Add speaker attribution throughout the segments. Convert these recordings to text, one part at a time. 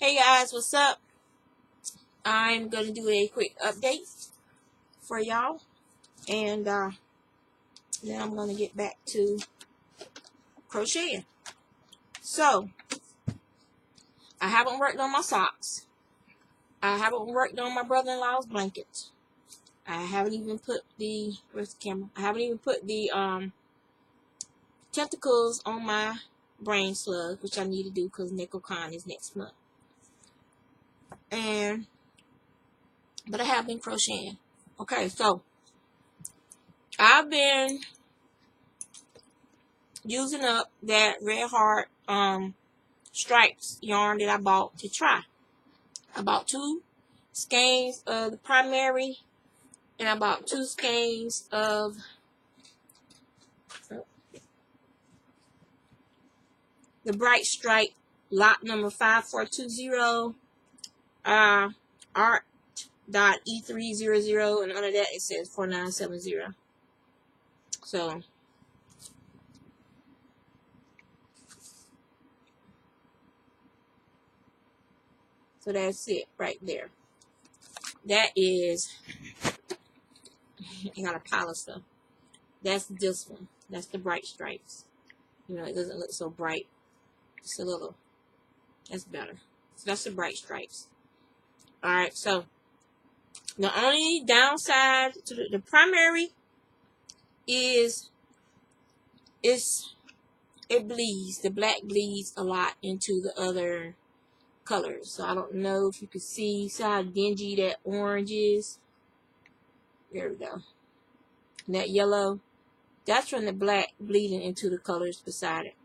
Speaker 1: Hey guys, what's up? I'm going to do a quick update for y'all, and then I'm going to get back to crocheting. So, I haven't worked on my socks. I haven't worked on my brother-in-law's blankets. I haven't even put the, where's the camera? I haven't even put the tentacles on my brain slug, which I need to do because NickelCon is next month. But I have been crocheting. Okay, so I've been using up that Red Heart stripes yarn that I bought to try. I bought 2 skeins of the primary, and I bought 2 skeins of the bright stripe lot number 5420 art.e300, and under that it says 4970. So that's it right there. That is, I got a pile of stuff. That's this one. That's the bright stripes. You know, it doesn't look so bright. Just a little. That's better. So that's the bright stripes. Alright, so the only downside to the primary is it bleeds. The black bleeds a lot into the other colors. So I don't know if you can see how dingy that orange is. There we go. And that yellow, that's from the black bleeding into the colors beside it.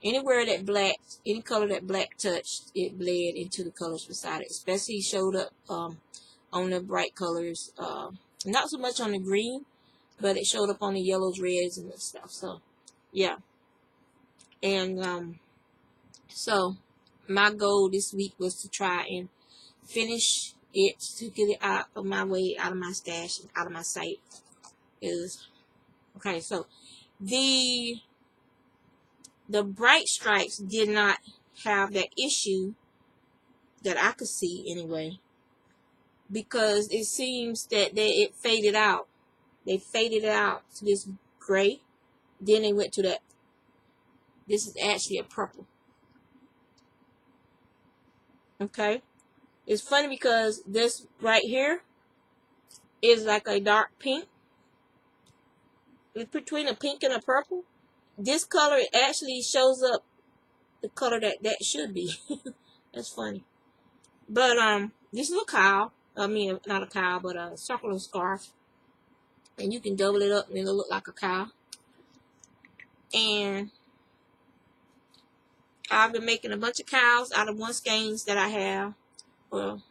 Speaker 1: Anywhere that black, any color that black touched, it bled into the colors beside it. Especially showed up on the bright colors. Not so much on the green, but it showed up on the yellows, reds, and stuff. So, yeah. And so my goal this week was to try and finish it, to get it out of my way, out of my stash, out of my sight. Okay, so the bright stripes did not have that issue that I could see anyway, because it seems that it faded out. They faded out to this gray, then they went to that. This is actually a purple. Okay, it's funny because this right here is like a dark pink. It's between a pink and a purple. This color actually shows up the color that should be. That's funny. But this is a cowl. I mean, not a cowl, but a circular scarf. And you can double it up and it'll look like a cowl. And I've been making a bunch of cowls out of one skeins that I have. Well,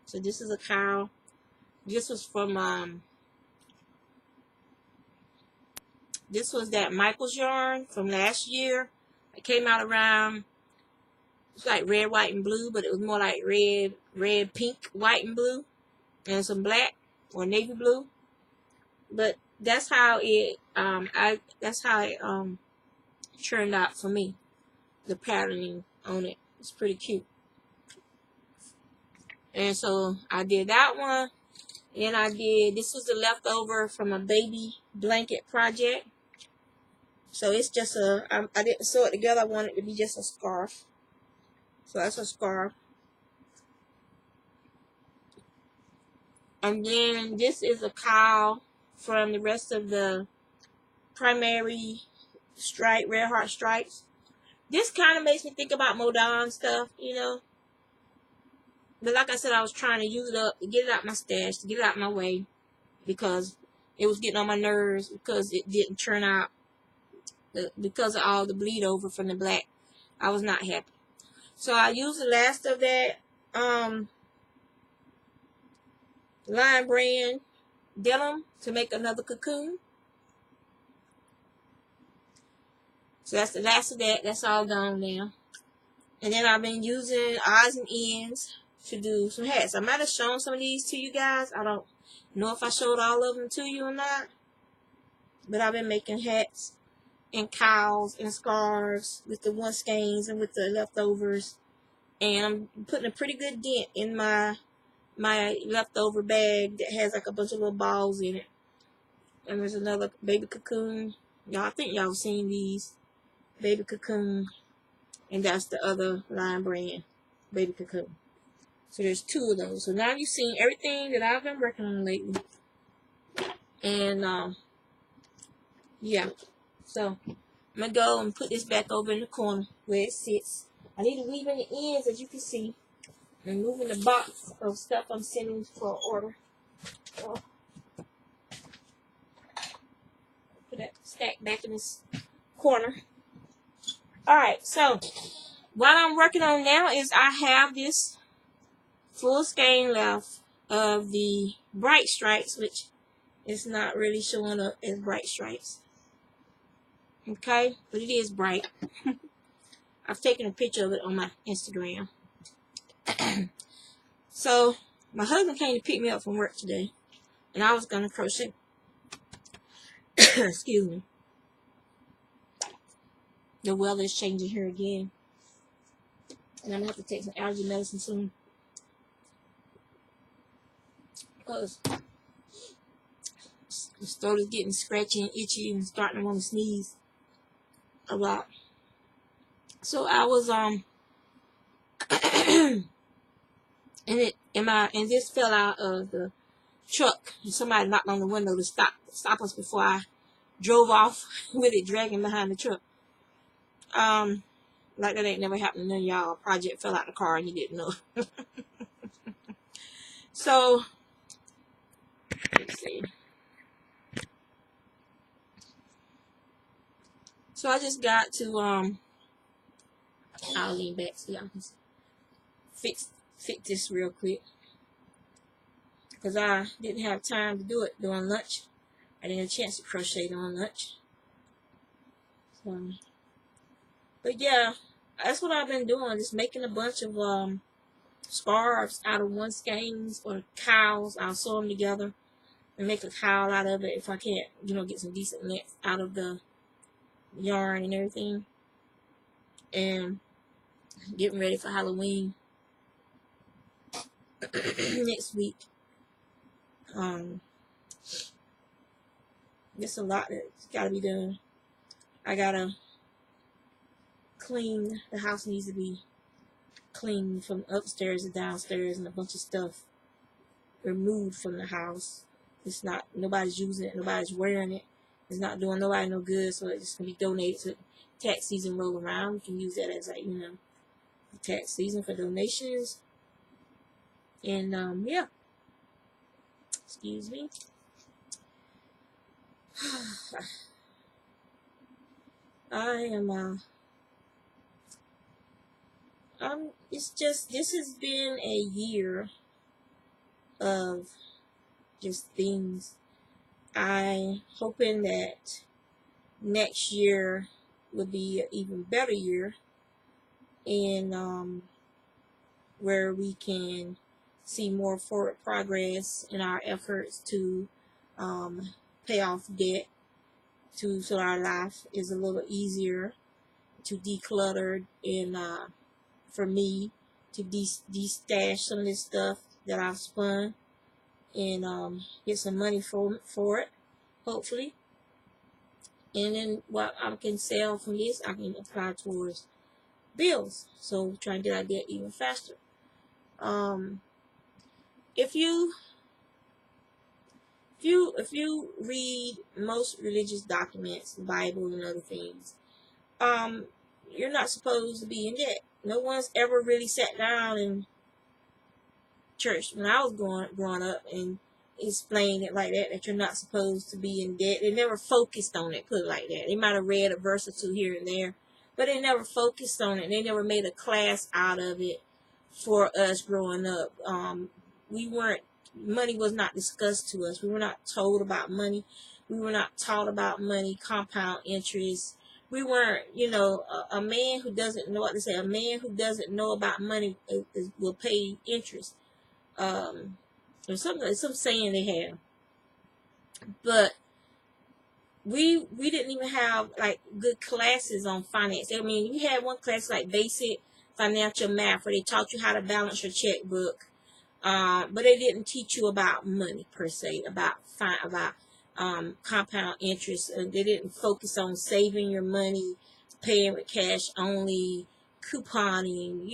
Speaker 1: so this is a cowl. This was from this was that Michael's yarn from last year. It came out around, it's like red, white, and blue, but it was more like red, pink, white, and blue, and some black or navy blue. But that's how it turned out for me. The patterning on it, it's pretty cute. And so I did that one. And I did, this was the leftover from a baby blanket project. So it's just I didn't sew it together. I wanted it to be just a scarf. So that's a scarf. And then this is a cowl from the rest of the primary stripe, Red Heart stripes. This kind of makes me think about Modon stuff, you know. But like I said, I was trying to use it up, to get it out my stash, to get it out my way, because it was getting on my nerves, because it didn't turn out, because of all the bleed over from the black. I was not happy. So I used the last of that Lion Brand denim to make another cocoon. So that's the last of that. That's all gone now. And then I've been using odds and ends to do some hats. I might have shown some of these to you guys. I don't know if I showed all of them to you or not. But I've been making hats and cowls and scarves with the one skeins and with the leftovers. And I'm putting a pretty good dent in my leftover bag that has like a bunch of little balls in it. And there's another baby cocoon. Y'all, I think y'all seen these. Baby cocoon. And that's the other line brand. Baby cocoon. So there's 2 of those. So now you've seen everything that I've been working on lately. And yeah. So I'm gonna go and put this back over in the corner where it sits. I need to weave in the ends, as you can see. And moving the box of stuff I'm sending for order. So, put that stack back in this corner. Alright, so what I'm working on now is I have this full skein left of the bright stripes, which is not really showing up as bright stripes. Okay, but it is bright. I've taken a picture of it on my Instagram. So my husband came to pick me up from work today, and I was gonna crochet. Excuse me. The weather is changing here again, and I'm gonna have to take some allergy medicine soon because my throat is getting scratchy and itchy and starting to want to sneeze a lot. So I was and this fell out of the truck, and somebody knocked on the window to stop us before I drove off with it dragging behind the truck. Like that ain't never happened to none of y'all. A project fell out the car and you didn't know. So let's see. So I just got to I'll lean back so y'all can fix this real quick, because I didn't have time to do it during lunch. I didn't have a chance to crochet during lunch. So, but yeah, that's what I've been doing, just making a bunch of scarves out of one skeins or cowls. I'll sew them together and make a cowl out of it if I can't, get some decent length out of the yarn and everything. And getting ready for Halloween next week. There's a lot that's got to be done. I gotta clean. The house needs to be cleaned from upstairs to downstairs, and a bunch of stuff removed from the house. It's not, nobody's using it, nobody's wearing it. It's not doing nobody no good, so it's gonna be donated to tax season roll around. We can use that as like, tax season for donations. And yeah. Excuse me. I am it's just, this has been a year of just things. I'm hoping that next year will be an even better year, and where we can see more forward progress in our efforts to pay off debt, so our life is a little easier, to declutter, and for me to de-stash some of this stuff that I've spun, and get some money for it, hopefully. And then what I can sell from this, I can apply towards bills. So try and get out of debt even faster. If you read most religious documents, the Bible and other things, you're not supposed to be in debt. No one's ever really sat down in church when I was growing up and explained it like that you're not supposed to be in debt. They never focused on it, put it like that. They might have read a verse or two here and there, but they never focused on it. They never made a class out of it for us growing up. Money was not discussed to us. We were not told about money. We were not taught about money, compound interest. We weren't, a man who doesn't know what to say. A man who doesn't know about money will pay interest. Or some saying they have. But we didn't even have like good classes on finance. I mean, we had one class like basic financial math, where they taught you how to balance your checkbook. But they didn't teach you about money per se, about compound interest. They didn't focus on saving your money, paying with cash only, couponing,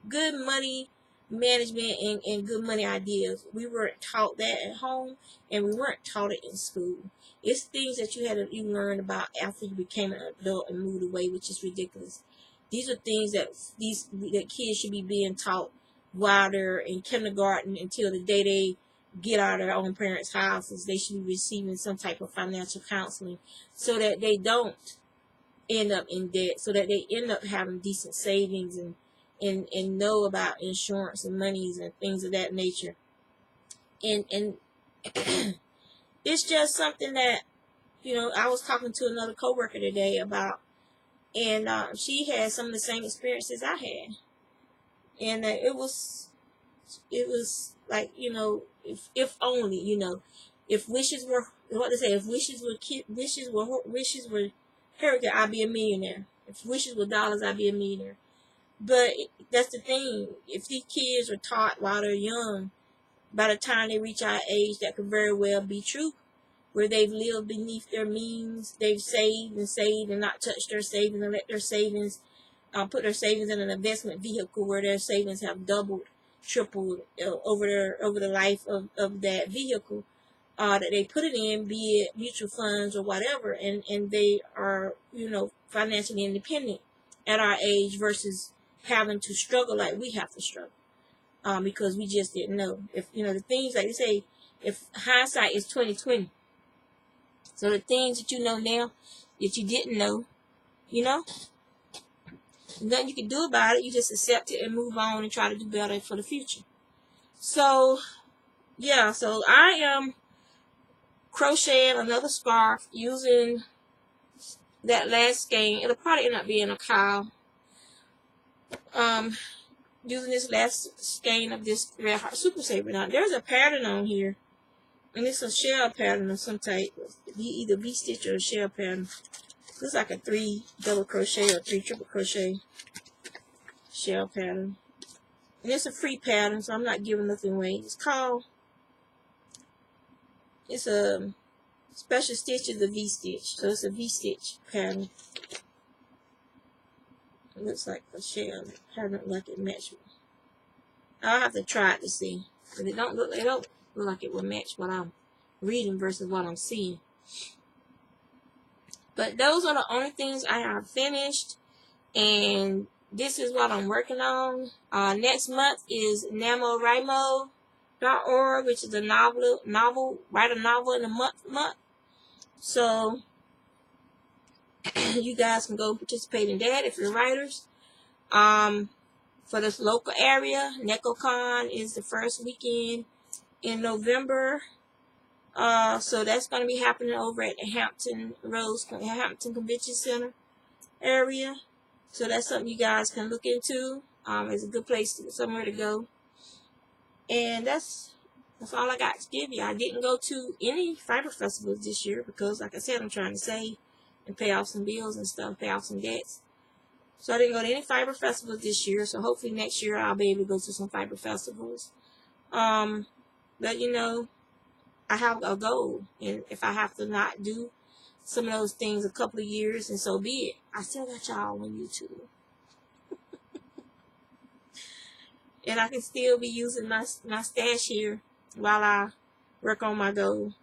Speaker 1: good money management and good money ideas. We weren't taught that at home, and we weren't taught it in school. It's things that you learn about after you became an adult and moved away, which is ridiculous. These are things that kids should be being taught while they're in kindergarten until the day they get out of their own parents' houses. They should be receiving some type of financial counseling so that they don't end up in debt, so that they end up having decent savings and know about insurance and monies and things of that nature. And it's just something that, I was talking to another coworker today about, and she had some of the same experiences I had. And it was like, if only, if wishes were, what they say, if wishes were heritage, I'd be a millionaire. If wishes were dollars, I'd be a millionaire. But that's the thing. If these kids are taught while they're young, by the time they reach our age, that could very well be true, where they've lived beneath their means, they've saved and not touched their savings and let their savings, put their savings in an investment vehicle where their savings have doubled, tripled over the life of that vehicle that they put it in, be it mutual funds or whatever, and they are, financially independent at our age versus having to struggle like we have to struggle, because we just didn't know. If the things like they say, if hindsight is 20/20, so the things that you know now that you didn't know, nothing you can do about it. You just accept it and move on and try to do better for the future. So yeah, so I am crocheting another scarf using that last skein. It'll probably end up being a cowl. Using this last skein of this Red Heart Super Saver. Now there's a pattern on here, and it's a shell pattern of some type. Either V-stitch or a shell pattern. Looks like a 3 double crochet or 3 triple crochet shell pattern. And it's a free pattern, so I'm not giving nothing away. It's a special stitch is a V-stitch. So it's a V-stitch pattern. It looks like a shell pattern, like it matches. I'll have to try it to see. But it don't look like it will match what I'm reading versus what I'm seeing. But those are the only things I have finished, and this is what I'm working on. Next month is NaMoWriMo.org, which is a novel, write a novel in a month. So you guys can go participate in that if you're writers. For this local area, NecoCon is the first weekend in November. So that's going to be happening over at the Hampton Convention Center area. So that's something you guys can look into. It's a good place, somewhere to go. And that's all I got to give you. I didn't go to any fiber festivals this year because, like I said, I'm trying to save and pay off some bills and stuff, pay off some debts. So I didn't go to any fiber festivals this year. So hopefully next year I'll be able to go to some fiber festivals. But I have a goal, and if I have to not do some of those things a couple of years, and so be it. I still got y'all on YouTube. And I can still be using my stash here while I work on my goal.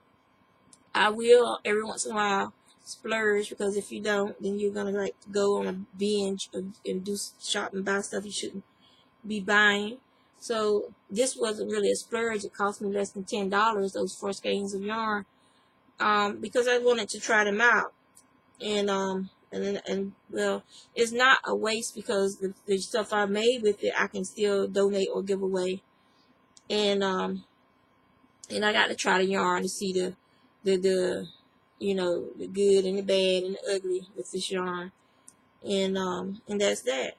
Speaker 1: I will every once in a while splurge, because if you don't, then you're gonna go on a binge and do shop and buy stuff you shouldn't be buying. So this wasn't really a splurge. It cost me less than $10, those 4 skeins of yarn, because I wanted to try them out. And well, it's not a waste, because the stuff I made with it I can still donate or give away. And I got to try the yarn to see the good and the bad and the ugly with this yarn. And that's that.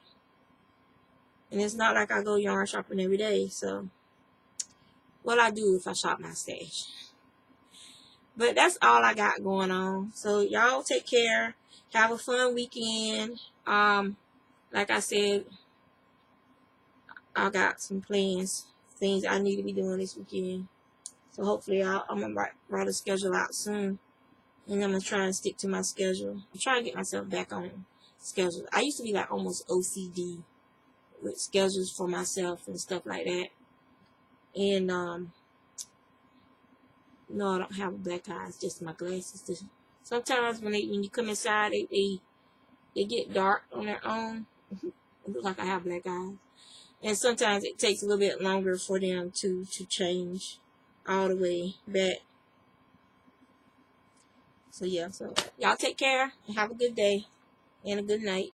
Speaker 1: And it's not like I go yarn shopping every day, so what I do if I shop my stash. But that's all I got going on. So y'all take care. Have a fun weekend. like I said, I got some plans, things I need to be doing this weekend. So hopefully I'm going to write a schedule out soon. And I'm going to try and stick to my schedule. I'm trying to get myself back on schedule. I used to be like almost OCD with schedules for myself and stuff like that. And, no, I don't have black eyes, just my glasses. Sometimes when you come inside, they get dark on their own. It looks like I have black eyes. And sometimes it takes a little bit longer for them to change all the way back. So yeah, so y'all take care and have a good day and a good night.